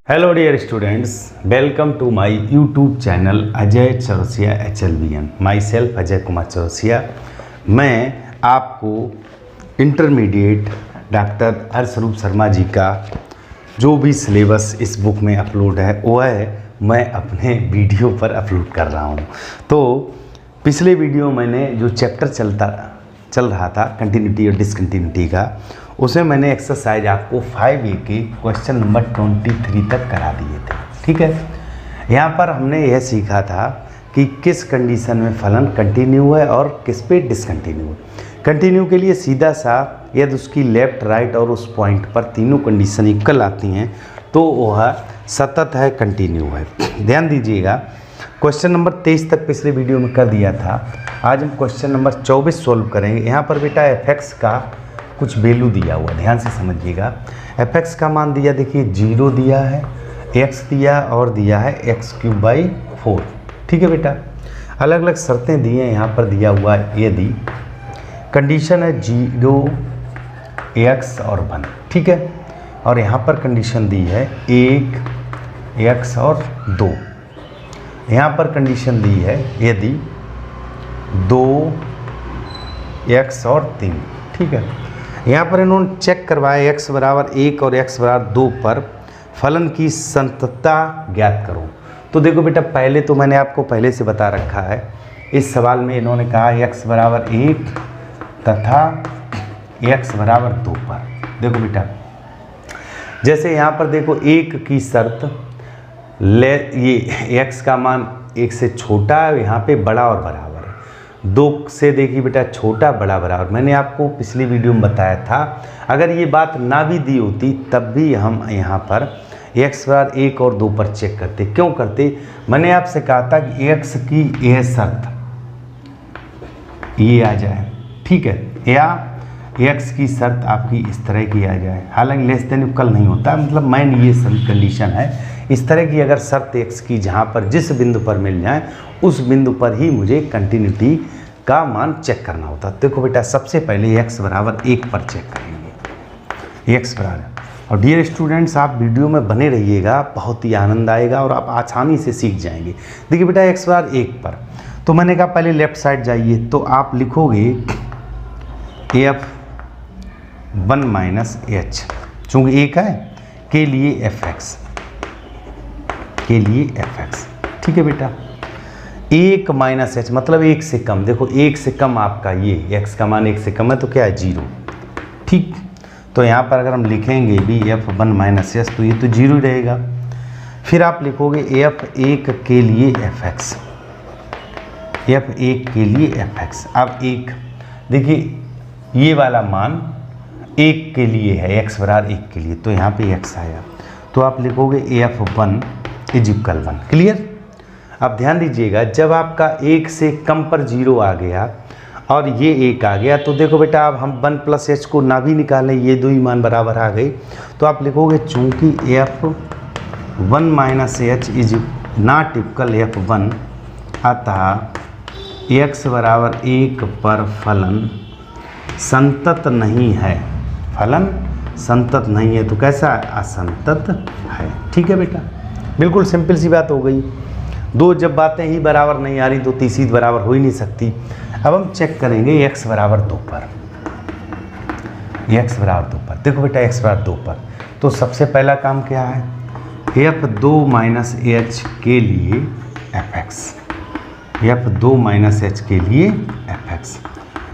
Hello dear students, welcome to my YouTube channel Ajay Chaurasia HLBN। Myself Ajay Kumar Chaurasia. मैं आपको intermediate doctor Harshroop Sharma ji का जो भी सिलेबस इस बुक में अपलोड है वो है मैं अपने वीडियो पर अपलोड कर रहा हूँ। तो पिछले वीडियो मैंने जो चैप्टर चल रहा था कंटिन्यूटी और डिसकंटिन्यूटी का, उसमें मैंने एक्सरसाइज आपको 5A के क्वेश्चन नंबर 23 तक करा दिए थे। ठीक है, यहाँ पर हमने यह सीखा था कि किस कंडीशन में फलन कंटिन्यू है और किस पे डिसकंटिन्यू है। कंटिन्यू के लिए सीधा सा यदि उसकी लेफ्ट राइट और उस पॉइंट पर तीनों कंडीशन इक्वल आती हैं तो वह सतत है, कंटिन्यू है। ध्यान दीजिएगा, क्वेश्चन नंबर 23 तक पिछले वीडियो में कर दिया था। आज हम क्वेश्चन नंबर 24 सोल्व करेंगे। यहाँ पर बेटा fx का कुछ वैल्यू दिया हुआ, ध्यान से समझिएगा। fx का मान दिया, देखिए 0 दिया है, x दिया और दिया है x³/4। ठीक है बेटा, अलग अलग शर्तें दी हैं। यहाँ पर दिया हुआ है यदि कंडीशन है 0 x और 1, ठीक है, और यहाँ पर कंडीशन दी है 1 x और 2। यहाँ पर कंडीशन दी है यदि 2 x और 3। ठीक है, यहाँ पर इन्होंने चेक करवाया x बराबर 1 और x बराबर 2 पर फलन की संततता ज्ञात करो। तो देखो बेटा, पहले तो मैंने आपको पहले से बता रखा है। इस सवाल में इन्होंने कहा x बराबर 1 तथा x बराबर 2 पर। देखो बेटा, जैसे यहाँ पर देखो 1 की शर्त ले, ये x का मान 1 से छोटा है, यहाँ पे बड़ा और बराबर है। 2 से देखिए बेटा छोटा बड़ा बराबर। मैंने आपको पिछली वीडियो में बताया था, अगर ये बात ना भी दी होती तब भी हम यहाँ पर x बराबर 1 और 2 पर चेक करते। क्यों करते? मैंने आपसे कहा था कि x की यह शर्त ये आ जाए, ठीक है, या x की शर्त आपकी इस तरह की आ जाए। हालांकि लेस देन इक्वल नहीं होता, मतलब मैन ये सभी कंडीशन है। इस तरह की अगर शर्त x की जहाँ पर जिस बिंदु पर मिल जाए उस बिंदु पर ही मुझे कंटिन्यूटी का मान चेक करना होता। देखो बेटा, सबसे पहले x बराबर 1 पर चेक करेंगे, x बराबर। और डियर स्टूडेंट्स, आप वीडियो में बने रहिएगा, बहुत ही आनंद आएगा और आप आसानी से सीख जाएंगे। देखिए बेटा, x बराबर 1 पर तो मैंने कहा पहले लेफ्ट साइड जाइए, तो आप लिखोगे f1 माइनस h, चूँकि 1 है के लिए fx, के लिए fx। ठीक है बेटा, 1 माइनस h मतलब 1 से कम। देखो 1 से कम आपका ये x का मान 1 से कम है तो क्या है 0। ठीक, तो यहाँ पर अगर हम लिखेंगे भी f1 माइनस h तो ये तो 0 ही रहेगा। फिर आप लिखोगे f1 के लिए fx, f1 के लिए fx। अब 1 देखिए ये वाला मान 1 के लिए है, x बराबर 1 के लिए, तो यहाँ पे x आया, तो आप लिखोगे f1 = 1। क्लियर? अब ध्यान दीजिएगा, जब आपका 1 से कम पर 0 आ गया और ये 1 आ गया, तो देखो बेटा अब हम 1 + h को ना भी निकालें, ये दो ही मान बराबर आ गई, तो आप लिखोगे चूँकि f1 minus h is not equal f1, अतः x बराबर 1 पर फलन संतत नहीं है। फलन संतत नहीं है तो कैसा है? असंतत है। ठीक है बेटा, बिल्कुल सिंपल सी बात हो गई। दो जब बातें ही बराबर नहीं आ रही तो तीसरी बराबर हो ही नहीं सकती। अब हम चेक करेंगे x बराबर 2 पर, x बराबर 2 पर। देखो बेटा, x बराबर 2 पर तो सबसे पहला काम क्या है? f2 माइनस h के लिए fx, f2 माइनस h के लिए fx।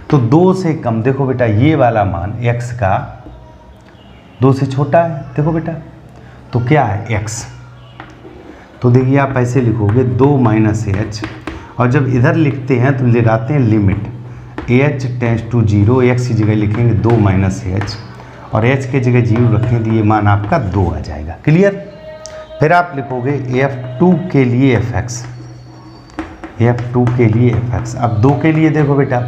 तो 2 से कम, देखो बेटा ये वाला मान x का 2 से छोटा है। देखो बेटा, तो क्या है x, तो देखिए आप ऐसे लिखोगे 2 माइनस h, और जब इधर लिखते हैं तो लगाते हैं limit h tends to 0, x की जगह लिखेंगे 2 माइनस h और h की जगह 0 रखेंगे तो ये मान आपका 2 आ जाएगा। क्लियर? फिर आप लिखोगे f2 के लिए fx, f2 के लिए fx। अब 2 के लिए देखो बेटा,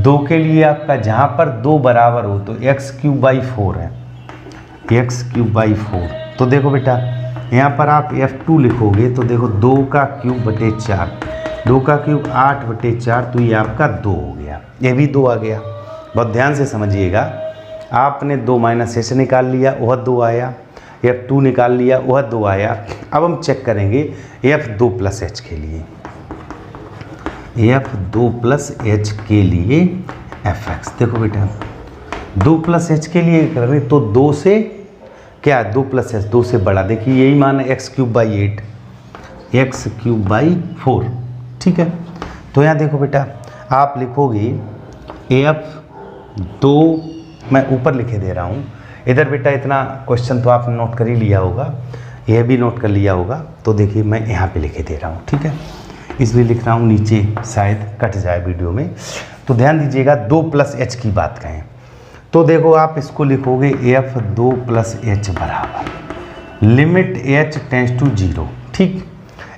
2 के लिए आपका जहाँ पर 2 बराबर हो तो x³/4 है, x³/4। तो देखो बेटा यहाँ पर आप f2 लिखोगे तो देखो 2 का क्यूब बटे 4, 2 का क्यूब 8/4, तो ये आपका 2 हो गया, ये भी 2 आ गया। बहुत ध्यान से समझिएगा, आपने 2 माइनस h निकाल लिया, वह 2 आया। F2 निकाल लिया, वह 2 आया। अब हम चेक करेंगे F2 प्लस एच के लिए, F2 प्लस एच के लिए fx। देखो बेटा 2 प्लस एच के लिए करें तो 2 से क्या, 2 प्लस एच 2 से बड़ा, देखिए यही मान है x³/8, x³/4, ठीक है। तो यहाँ देखो बेटा आप लिखोगे F2, मैं ऊपर लिखे दे रहा हूँ, इधर बेटा इतना क्वेश्चन तो आपने नोट कर ही लिया होगा, यह भी नोट कर लिया होगा, तो देखिए मैं यहाँ पे लिखे दे रहा हूँ, ठीक है, इसलिए लिख रहा हूँ, नीचे शायद कट जाए वीडियो में। तो ध्यान दीजिएगा 2 प्लस एच की बात कहें तो देखो आप इसको लिखोगे F2 प्लस एच बराबर लिमिट h टेंस टू 0, ठीक।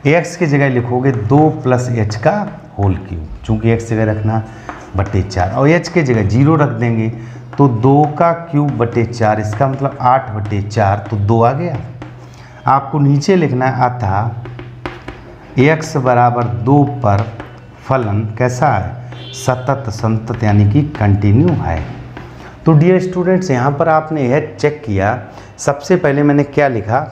x की जगह लिखोगे 2 प्लस एच का होल क्यूब, चूँकि x जगह रखना बटे 4 और h की जगह 0 रख देंगे तो 2 का क्यूब बटे 4, इसका मतलब 8 बटे 4, तो 2 आ गया। आपको नीचे लिखना आता x बराबर 2 पर फलन कैसा है, सतत संतत यानी कि कंटिन्यू है। तो डियर स्टूडेंट्स यहाँ पर आपने यह चेक किया, सबसे पहले मैंने क्या लिखा,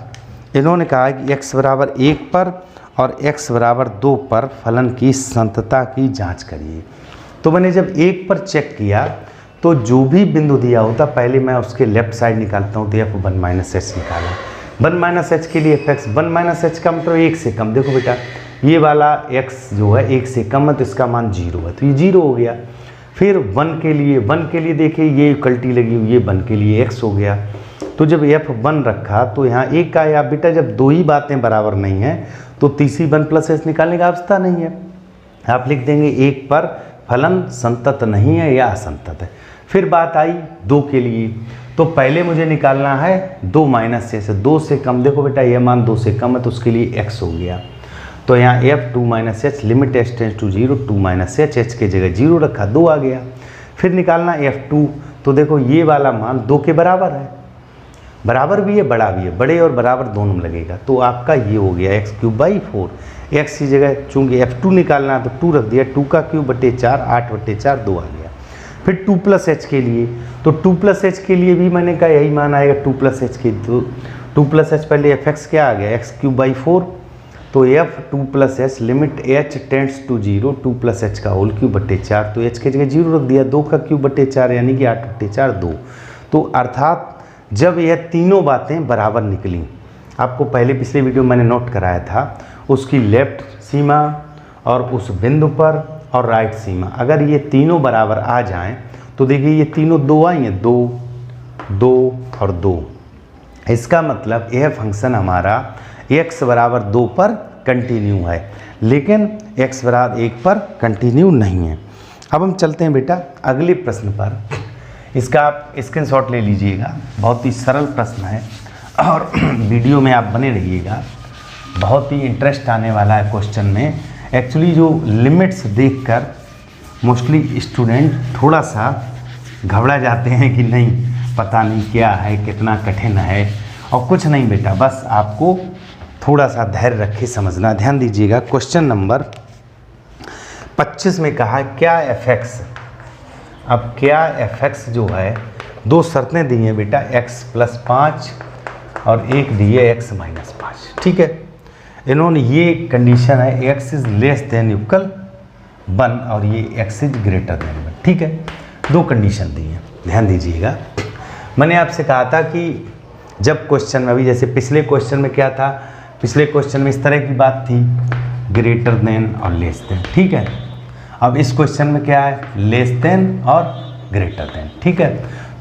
इन्होंने कहा कि x बराबर 1 पर और x बराबर 2 पर फलन की संतता की जांच करिए। तो मैंने जब 1 पर चेक किया तो जो भी बिंदु दिया होता पहले मैं उसके लेफ्ट साइड निकालता हूँ, तो F1 माइनस एच निकाला। 1 माइनस एच के लिए fx 1 माइनस एच का मतलब 1 से कम, देखो बेटा ये वाला x जो है 1 से कम है तो इसका मान 0 है, तो ये 0 हो गया। फिर 1 के लिए देखिए ये इक्वलिटी लगी हुई, ये 1 के लिए x हो गया। तो जब F1 रखा तो यहाँ 1 आया। बेटा जब दो ही बातें बराबर नहीं हैं तो तीसरी 1 प्लस एच निकालने का आवश्यकता नहीं है, आप लिख देंगे 1 पर फलन संतत नहीं है या असंतत है। फिर बात आई 2 के लिए, तो पहले मुझे निकालना है 2 माइनस एच, 2 से कम, देखो बेटा यह मान 2 से कम है तो उसके लिए x हो गया। तो यहाँ F2 minus h limit h tends to 0, 2 minus h, h के जगह 0 रखा, 2 आ गया। फिर निकालना F2, तो देखो ये वाला मान 2 के बराबर है, बराबर भी है बड़ा भी है, बड़े और बराबर दोनों लगेगा, तो आपका ये हो गया x³/4। x की जगह चूँकि F2 निकालना तो 2 रख दिया, 2 का क्यूब बटे 4, 8 बटे 4, 2 आ गया। फिर 2 प्लस एच के लिए, तो 2 प्लस एच के लिए भी मैंने कहा यही मान आएगा 2 प्लस एच के, तो 2 प्लस एच पहले fx क्या आ गया x³/4, तो F2 plus h limit h tends to 0, 2 plus h का होल क्यूब बटे 4, तो h की जगह 0 रख दिया, 2 का क्यूब बटे 4 यानी कि 8 बटे 4, 2। तो अर्थात जब यह तीनों बातें बराबर निकली, आपको पहले पिछले वीडियो मैंने नोट कराया था, उसकी लेफ्ट सीमा और उस बिंदु पर और राइट सीमा, अगर ये तीनों बराबर आ जाएं तो देखिए ये तीनों 2 आई हैं, 2, 2 और 2। इसका मतलब यह फंक्शन हमारा x बराबर 2 पर कंटिन्यू है, लेकिन x बराबर 1 पर कंटिन्यू नहीं है। अब हम चलते हैं बेटा अगले प्रश्न पर, इसका आप स्क्रीनशॉट ले लीजिएगा, बहुत ही सरल प्रश्न है और वीडियो में आप बने रहिएगा, बहुत ही इंटरेस्ट आने वाला है क्वेश्चन में। एक्चुअली जो लिमिट्स देखकर मोस्टली स्टूडेंट थोड़ा सा घबरा जाते हैं कि नहीं पता नहीं क्या है, कितना कठिन है, और कुछ नहीं बेटा, बस आपको थोड़ा सा धैर्य रखे समझना। ध्यान दीजिएगा, क्वेश्चन नंबर 25 में कहा क्या fx, अब क्या fx जो है 2 शर्तें दी हैं बेटा, x+5 और एक दी है x-5, ठीक है। इन्होंने ये कंडीशन है x is less than equal 1 और ये x इज ग्रेटर देन 1, ठीक है। 2 कंडीशन दी हैं, ध्यान दीजिएगा। मैंने आपसे कहा था कि जब क्वेश्चन में, अभी जैसे पिछले क्वेश्चन में क्या था, पिछले क्वेश्चन में इस तरह की बात थी, ग्रेटर देन और लेस देन, ठीक है। अब इस क्वेश्चन में क्या है, लेस देन और ग्रेटर देन, ठीक है।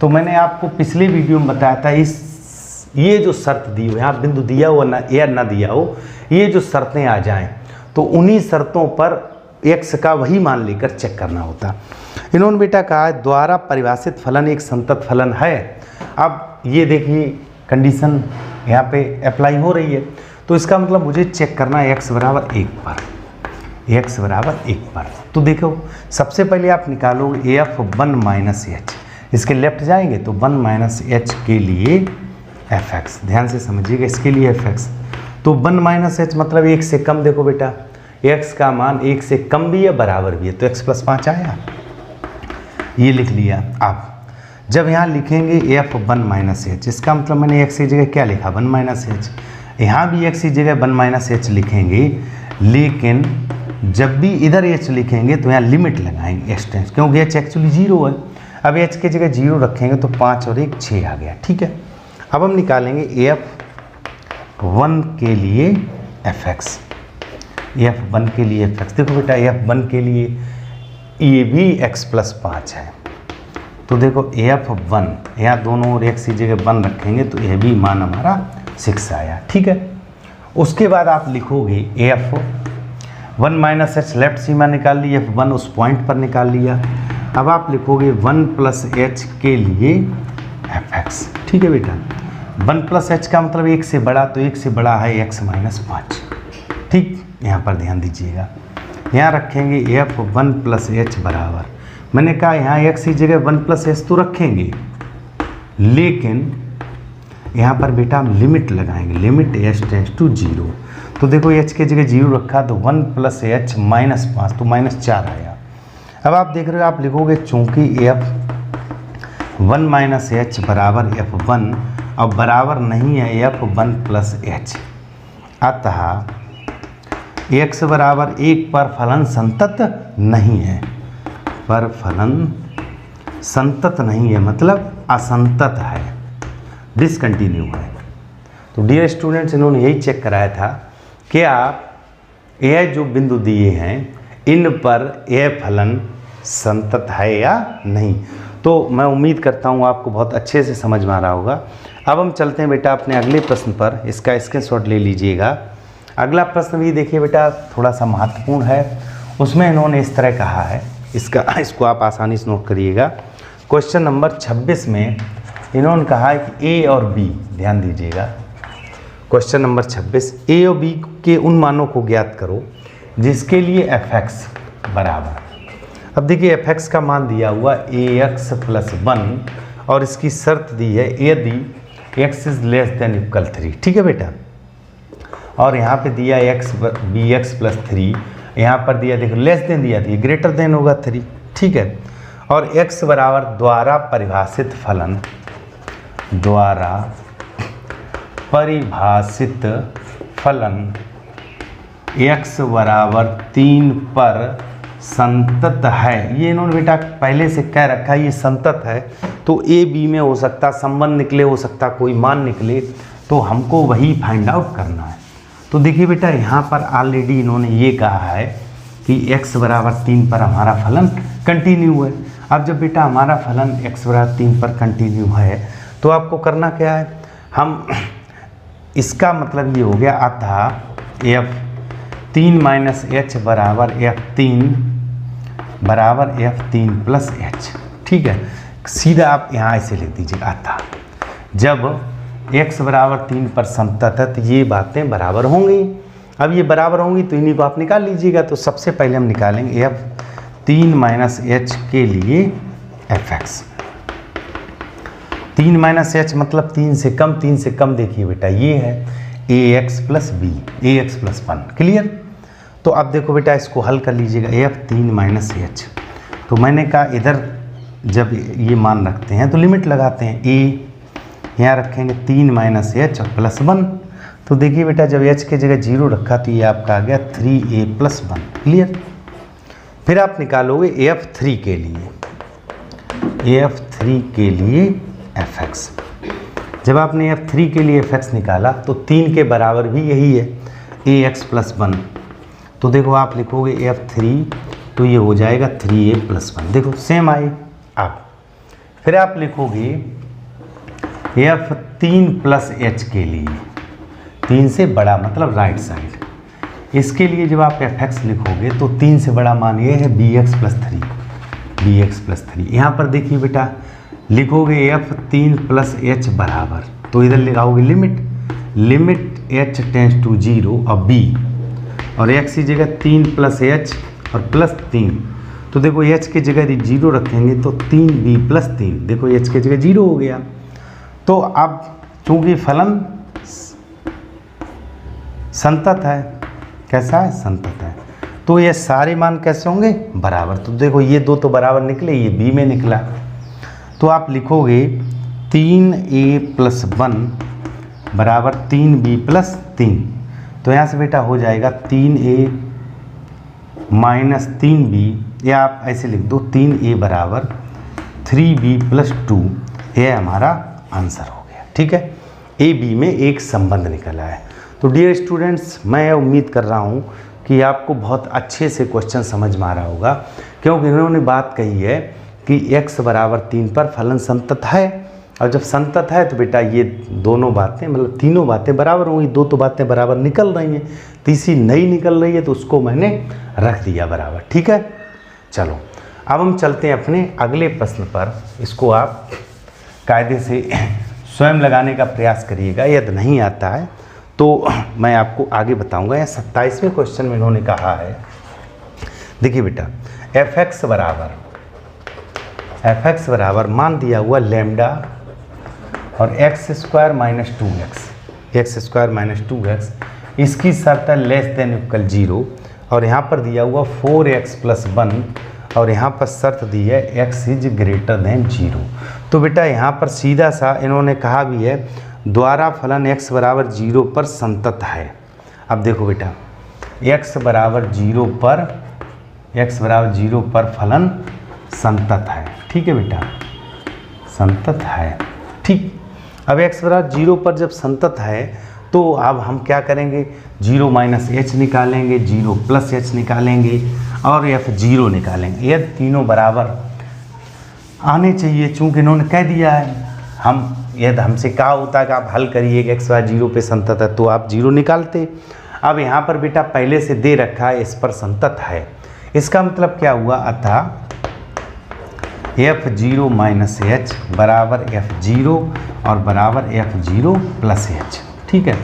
तो मैंने आपको पिछले वीडियो में बताया था, ये जो शर्त दी हुई, यहाँ बिंदु दिया हो ना या ना दिया हो, ये जो शर्तें आ जाएं तो उन्हीं शर्तों पर x का वही मान लेकर चेक करना होता। इन्होंने बेटा कहा द्वारा परिभाषित फलन एक संतत फलन है। अब ये देखिए कंडीशन यहाँ पे अप्लाई हो रही है, तो इसका मतलब मुझे चेक करना है x बराबर 1 पर, x बराबर 1 पर। तो देखो सबसे पहले आप निकालोगे F1 माइनस एच, इसके लेफ्ट जाएंगे तो 1 माइनस एच के लिए fx, ध्यान से समझिएगा, इसके लिए fx। तो 1 माइनस एच मतलब 1 से कम, देखो बेटा x का मान 1 से कम भी है बराबर भी है, तो x+5 आया, ये लिख लिया आप। जब यहाँ लिखेंगे f1 माइनस एच, इसका मतलब मैंने x की जगह क्या लिखा 1 माइनस एच, यहाँ भी x की जगह 1 माइनस एच लिखेंगे, लेकिन जब भी इधर h लिखेंगे तो यहाँ लिमिट लगाएंगे x टेंस, क्योंकि h एक्चुअली 0 है। अब h की जगह 0 रखेंगे तो 5 और 1 6 आ गया, ठीक है। अब हम निकालेंगे f1 के लिए fx, f1 के लिए fx। देखो बेटा f1 के लिए ये भी x प्लस 5 है, तो देखो f1 यहाँ दोनों और x की जगह 1 रखेंगे तो ये भी मान हमारा 6 आया, ठीक है। उसके बाद आप लिखोगे f1 माइनस एच, लेफ्ट सीमा निकाल ली, f1 उस पॉइंट पर निकाल लिया। अब आप लिखोगे 1 प्लस एच के लिए fx, ठीक है बेटा। 1 प्लस एच का मतलब 1 से बड़ा, तो 1 से बड़ा है x माइनस 5, ठीक। यहाँ पर ध्यान दीजिएगा, यहाँ रखेंगे f1 प्लस एच बराबर, मैंने कहा यहाँ x की जगह 1 प्लस एच तो रखेंगे, लेकिन यहाँ पर बेटा हम लिमिट लगाएंगे, लिमिट h टेंस टू 0। तो देखो h की जगह 0 रखा तो 1 प्लस एच माइनस 5, तो माइनस 4 आया। अब आप देख रहे हो, आप लिखोगे चूंकि f1 माइनस एच बराबर f1 और बराबर नहीं है f1 प्लस एच, अतः x बराबर 1 पर फलन संतत नहीं है, पर फलन संतत नहीं है मतलब असंतत है, डिसकंटिन्यू है। तो डियर स्टूडेंट्स, इन्होंने यही चेक कराया था कि आप यह जो बिंदु दिए हैं इन पर यह फलन संतत है या नहीं। तो मैं उम्मीद करता हूँ आपको बहुत अच्छे से समझ में आ रहा होगा। अब हम चलते हैं बेटा अपने अगले प्रश्न पर, इसका स्क्रीनशॉट ले लीजिएगा। अगला प्रश्न भी देखिए बेटा, थोड़ा सा महत्वपूर्ण है। उसमें इन्होंने इस तरह कहा है, इसको आप आसानी से नोट करिएगा। क्वेश्चन नंबर 26 में इन्होंने कहा है कि ए और बी, ध्यान दीजिएगा, क्वेश्चन नंबर 26, ए और बी के उन मानों को ज्ञात करो जिसके लिए fx बराबर, अब देखिए fx का मान दिया हुआ ax प्लस 1 और इसकी शर्त दी है यदि x is less than equal 3, ठीक है बेटा। और यहाँ पे दिया bx प्लस 3, यहाँ पर दिया देखो लेस देन दिया थी, ग्रेटर देन होगा 3, ठीक है। और x बराबर द्वारा परिभाषित फलन, द्वारा परिभाषित फलन x बराबर 3 पर संतत है। ये इन्होंने बेटा पहले से कह रखा है ये संतत है, तो ए बी में हो सकता संबंध निकले, हो सकता कोई मान निकले, तो हमको वही फाइंड आउट करना है। तो देखिए बेटा यहाँ पर ऑलरेडी इन्होंने ये कहा है कि x बराबर 3 पर हमारा फलन कंटिन्यू है। अब जब बेटा हमारा फलन x बराबर 3 पर कंटिन्यू है तो आपको करना क्या है, हम इसका मतलब ये हो गया अतः f3 माइनस एच बराबर f3 प्लस एच, ठीक है। सीधा आप यहाँ ऐसे लिख दीजिए अतः जब x बराबर 3 पर संतत है तो ये बातें बराबर होंगी। अब ये बराबर होंगी तो इन्हीं को आप निकाल लीजिएगा। तो सबसे पहले हम निकालेंगे f3 माइनस एच के लिए fx। 3 माइनस एच मतलब 3 से कम, 3 से कम देखिए बेटा ये है ax plus b, ax plus 1, clear. तो अब देखो बेटा इसको हल कर लीजिएगा f3 माइनस एच। तो मैंने कहा इधर जब ये मान रखते हैं तो लिमिट लगाते हैं, a यहाँ रखेंगे 3 माइनस एच और प्लस 1। तो देखिए बेटा जब h की जगह 0 रखा तो ये आपका आ गया 3a प्लस 1, क्लियर। फिर आप निकालोगे f3 के लिए fx। जब आपने f3 के लिए fx निकाला तो 3 के बराबर भी यही है ax प्लस 1। तो देखो आप लिखोगे f3 तो ये हो जाएगा 3a प्लस 1, देखो सेम आए। आप फिर आप लिखोगे f3 प्लस h के लिए, 3 से बड़ा मतलब राइट साइड, इसके लिए जब आप fx लिखोगे तो 3 से बड़ा मान ये है bx प्लस 3, यहाँ पर देखिए बेटा लिखोगे f3 प्लस h बराबर, तो इधर लगाओगे लिमिट h टेंस टू 0 और b, और x की जगह 3 प्लस h और प्लस 3। तो देखो h की जगह 0 रखेंगे तो 3b प्लस 3, देखो h की जगह 0 हो गया। तो अब चूंकि फलन संतत है, कैसा है, संतत है, तो ये सारे मान कैसे होंगे, बराबर। तो देखो ये दो तो बराबर निकले, ये b में निकला। तो आप लिखोगे 3a प्लस 1 बराबर 3b प्लस 3। तो यहाँ से बेटा हो जाएगा 3a माइनस 3b, या आप ऐसे लिख दो 3a बराबर 3b प्लस 2। यह हमारा आंसर हो गया। ठीक है, ए बी में एक संबंध निकला है। तो डियर स्टूडेंट्स, मैं उम्मीद कर रहा हूँ कि आपको बहुत अच्छे से क्वेश्चन समझ में आ रहा होगा, क्योंकि इन्होंने बात कही है कि x बराबर 3 पर फलन संतत है, और जब संतत है तो बेटा ये दोनों बातें मतलब तीनों बातें बराबर होंगी। दो तो बातें बराबर निकल रही हैं, तीसरी नई निकल रही है, तो उसको मैंने रख दिया बराबर। ठीक है, चलो अब हम चलते हैं अपने अगले प्रश्न पर। इसको आप कायदे से स्वयं लगाने का प्रयास करिएगा, यदि नहीं आता है तो मैं आपको आगे बताऊंगा। यह 27वें क्वेश्चन में इन्होंने कहा है, देखिए बेटा fx बराबर मान दिया हुआ लैम्डा और x स्क्वायर माइनस 2x, इसकी शर्त है लेस देन इक्वल 0, और यहाँ पर दिया हुआ 4x प्लस 1, और यहाँ पर शर्त दी है x इज ग्रेटर देन 0। तो बेटा यहाँ पर सीधा सा इन्होंने कहा भी है द्वारा फलन x बराबर 0 पर संतत है। अब देखो बेटा x बराबर 0 पर फलन संतत है। ठीक है बेटा, संतत है। ठीक, अब x बराबर 0 पर जब संतत है तो अब हम क्या करेंगे, 0 माइनस एच निकालेंगे, 0 प्लस एच निकालेंगे और f0 निकालेंगे। ये तीनों बराबर आने चाहिए, चूँकि इन्होंने कह दिया है। यदि हमसे कहा होता है कि आप हल करिए कि x बराबर 0 पे संतत है, तो आप 0 निकालते। अब यहाँ पर बेटा पहले से दे रखा है इस पर संतत है, इसका मतलब क्या हुआ, अतः f0 माइनस एच बराबर f0 और बराबर f0 प्लस एच। ठीक है,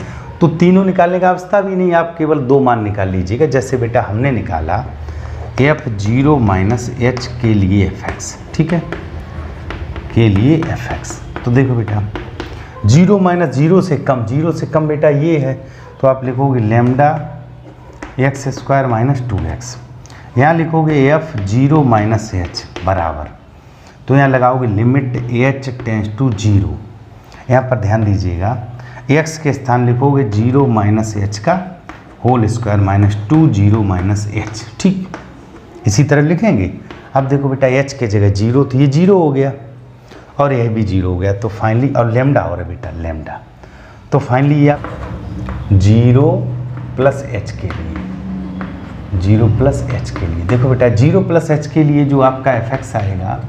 तो तीनों निकालने का अवस्था भी नहीं, आप केवल दो मान निकाल लीजिएगा। जैसे बेटा हमने निकाला f0 माइनस एच के लिए fx, ठीक है, के लिए fx। तो देखो बेटा 0 माइनस 0 से कम बेटा ये है, तो आप लिखोगे lambda x square minus 2x। यहाँ लिखोगे f0 माइनस एच बराबर, तो यहाँ लगाओगे लिमिट h टेंस टू 0। यहाँ पर ध्यान दीजिएगा x के स्थान लिखोगे 0 माइनस एच का whole square minus 2 0 minus h. ठीक, इसी तरह लिखेंगे। अब देखो बेटा h के जगह 0, तो ये 0 हो गया और यह भी 0 हो गया। तो फाइनली, और लैम्डा हो रहा है बेटा लैम्डा, तो फाइनली ये 0 प्लस एच के लिए, 0 प्लस एच के लिए देखो बेटा 0 प्लस एच के लिए जो आपका fx आएगा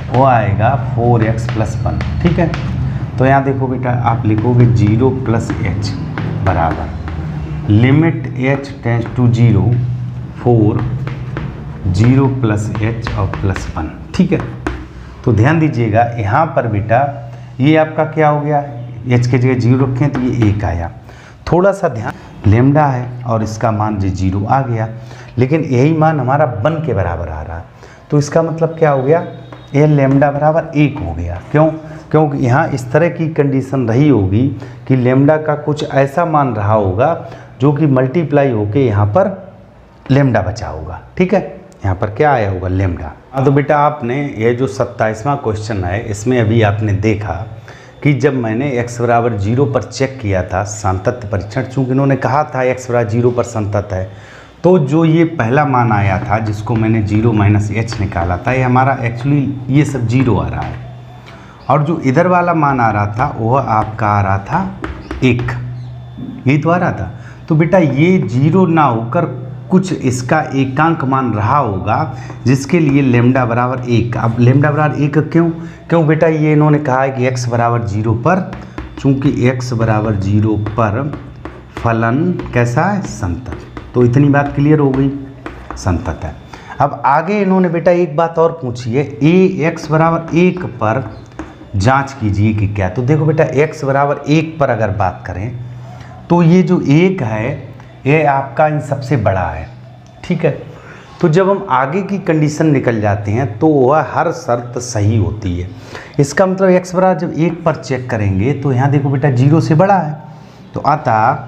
वो आएगा 4x प्लस 1। ठीक है, तो यहाँ देखो बेटा आप लिखोगे 0 प्लस एच बराबर limit h tends to 0 4 0 plus h और प्लस 1। ठीक है, तो ध्यान दीजिएगा यहाँ पर बेटा ये आपका क्या हो गया, h के जगह 0 रखें तो ये 1 आया। थोड़ा सा ध्यान, लैम्डा है और इसका मान जो 0 आ गया, लेकिन यही मान हमारा 1 के बराबर आ रहा है। तो इसका मतलब क्या हो गया, ये लैम्डा बराबर 1 हो गया। क्यों, क्योंकि यहाँ इस तरह की कंडीशन रही होगी कि लैम्डा का कुछ ऐसा मान रहा होगा जो कि मल्टीप्लाई होके यहाँ पर लैम्डा बचा होगा। ठीक है, यहाँ पर क्या आया होगा, लैम्डा। तो बेटा आपने ये जो 27वां क्वेश्चन है, इसमें अभी आपने देखा कि जब मैंने x बराबर 0 पर चेक किया था सांतत्य परीक्षण, चूँकि इन्होंने कहा था x बराबर 0 पर संतत है, तो जो ये पहला मान आया था जिसको मैंने 0 माइनस एच निकाला था, ये हमारा एक्चुअली ये सब 0 आ रहा है, और जो इधर वाला मान आ रहा था वह आपका आ रहा था 1, यही तो आ रहा था। तो बेटा ये 0 ना होकर कुछ इसका एकांक मान रहा होगा जिसके लिए लैम्डा बराबर 1। अब लैम्डा बराबर 1 क्यों बेटा, ये इन्होंने कहा है कि x बराबर 0 पर, चूँकि x बराबर 0 पर फलन कैसा है, संतत। तो इतनी बात क्लियर हो गई, संतत है। अब आगे इन्होंने बेटा एक बात और पूछी है, x बराबर 1 पर जांच कीजिए कि क्या। तो देखो बेटा x बराबर 1 पर अगर बात करें तो ये जो 1 है ये आपका इन सबसे बड़ा है। ठीक है, तो जब हम आगे की कंडीशन निकल जाते हैं तो वह हर शर्त सही होती है। इसका मतलब x बराबर जब 1 पर चेक करेंगे तो यहाँ देखो बेटा 0 से बड़ा है, तो अतः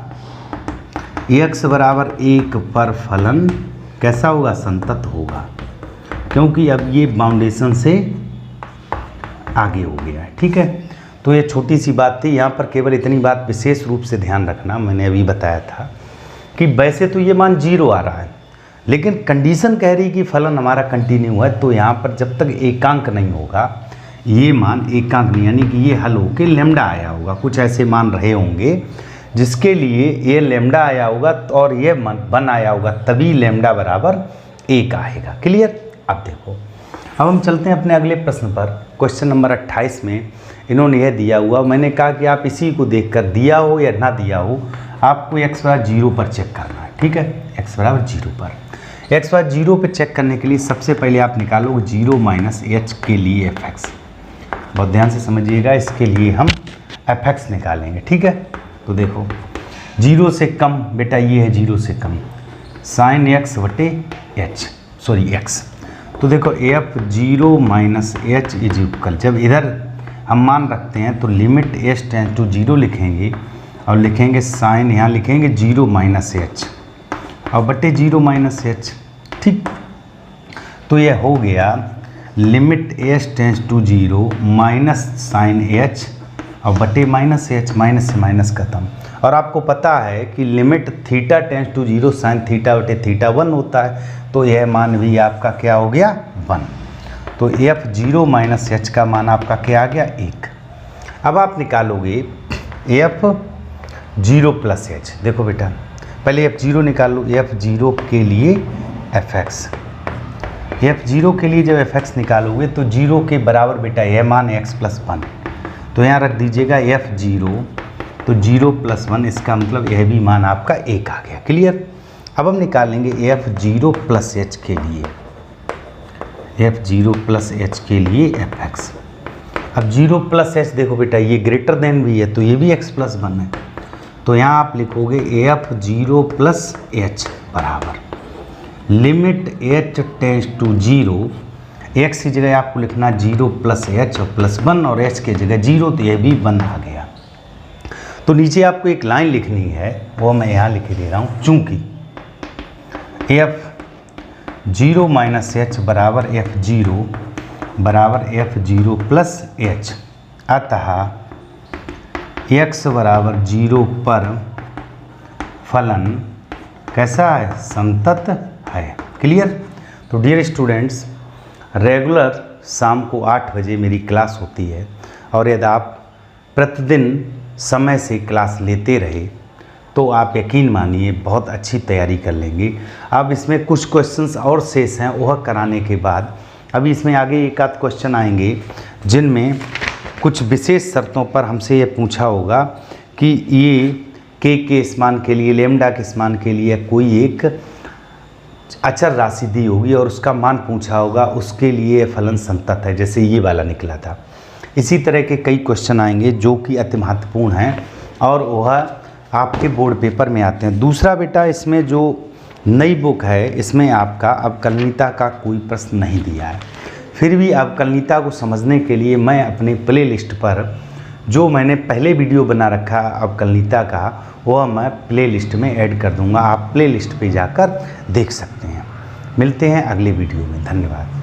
x बराबर 1 पर फलन कैसा होगा, संतत होगा, क्योंकि अब ये बाउंडेशन से आगे हो गया है। ठीक है, तो ये छोटी सी बात थी। यहाँ पर केवल इतनी बात विशेष रूप से ध्यान रखना, मैंने अभी बताया था कि वैसे तो ये मान 0 आ रहा है, लेकिन कंडीशन कह रही कि फलन हमारा कंटिन्यू है, तो यहाँ पर जब तक एकांक नहीं होगा, ये मान एकांक नहीं, यानी कि ये हल होके लैम्डा आया होगा, कुछ ऐसे मान रहे होंगे जिसके लिए ये लैम्डा आया होगा और ये वन आया होगा, तभी लैम्डा बराबर 1 आएगा। क्लियर। अब देखो, अब हम चलते हैं अपने अगले प्रश्न पर। क्वेश्चन नंबर 28 में इन्होंने यह दिया हुआ, मैंने कहा कि आप इसी को देखकर दिया हो या ना दिया हो, आपको x बराबर 0 पर चेक करना है। ठीक है, x बराबर 0 पर, x बराबर 0 पर चेक करने के लिए सबसे पहले आप निकालो 0 माइनस h के लिए fx। बहुत ध्यान से समझिएगा, इसके लिए हम fx निकालेंगे। ठीक है, तो देखो 0 से कम, बेटा ये है 0 से कम, साइन x बटे h, सॉरी x। तो देखो f0 minus h is equal, जब इधर हम मान रखते हैं तो लिमिट h टेंस टू 0 लिखेंगे और लिखेंगे साइन, यहाँ लिखेंगे 0 माइनस h और बटे 0 माइनस h। ठीक, तो यह हो गया limit h tends to 0 minus sine h और बटे माइनस h, माइनस से माइनस खत्म। और आपको पता है कि limit theta tends to 0 sine theta बटे थीटा 1 होता है, तो यह मान भी आपका क्या हो गया 1। तो f0 माइनस h का मान आपका क्या आ गया 1। अब आप निकालोगे f0 प्लस h। देखो बेटा पहले f0 निकाल लो, f0 के लिए fx, f0 के लिए जब fx निकालोगे तो 0 के बराबर बेटा यह मान x प्लस 1, तो यहाँ रख दीजिएगा f0, तो 0 प्लस 1, इसका मतलब यह भी मान आपका 1 आ गया। क्लियर। अब हम निकालेंगे f0 प्लस h के लिए, f0 प्लस h के लिए fx। अब 0 प्लस h देखो बेटा ये ग्रेटर देन भी है, तो ये भी x प्लस 1 है, तो यहाँ आप लिखोगे f0 प्लस h बराबर limit h tends to 0, x की जगह आपको लिखना 0 प्लस h और प्लस 1 और h की जगह 0, तो यह भी 1 आ गया। तो नीचे आपको एक लाइन लिखनी है, वो मैं यहाँ लिख दे रहा हूँ, चूँकि f0 माइनस h बराबर f0 प्लस h, अतः x बराबर 0 पर फलन कैसा है, संतत है। क्लियर। तो डियर स्टूडेंट्स, रेगुलर शाम को 8 बजे मेरी क्लास होती है, और यदि आप प्रतिदिन समय से क्लास लेते रहे तो आप यकीन मानिए बहुत अच्छी तैयारी कर लेंगे। अब इसमें कुछ क्वेश्चंस और शेष हैं, वह कराने के बाद अभी इसमें आगे एक आध क्वेश्चन आएंगे जिनमें कुछ विशेष शर्तों पर हमसे ये पूछा होगा कि ये के इस मान के लिए, लेमडा के इस मान के लिए कोई एक अचर राशि दी होगी और उसका मान पूछा होगा, उसके लिए फलन संतत है, जैसे ये वाला निकला था। इसी तरह के कई क्वेश्चन आएंगे जो कि अति महत्वपूर्ण हैं और वह आपके बोर्ड पेपर में आते हैं। दूसरा बेटा, इसमें जो नई बुक है इसमें आपका अवकलनीयता का कोई प्रश्न नहीं दिया है, फिर भी अवकलनीयता को समझने के लिए मैं अपने प्ले लिस्ट पर जो मैंने पहले वीडियो बना रखा अवकलनीयता का, वह मैं प्ले लिस्ट में ऐड कर दूंगा, आप प्ले लिस्ट पे जाकर देख सकते हैं। मिलते हैं अगले वीडियो में, धन्यवाद।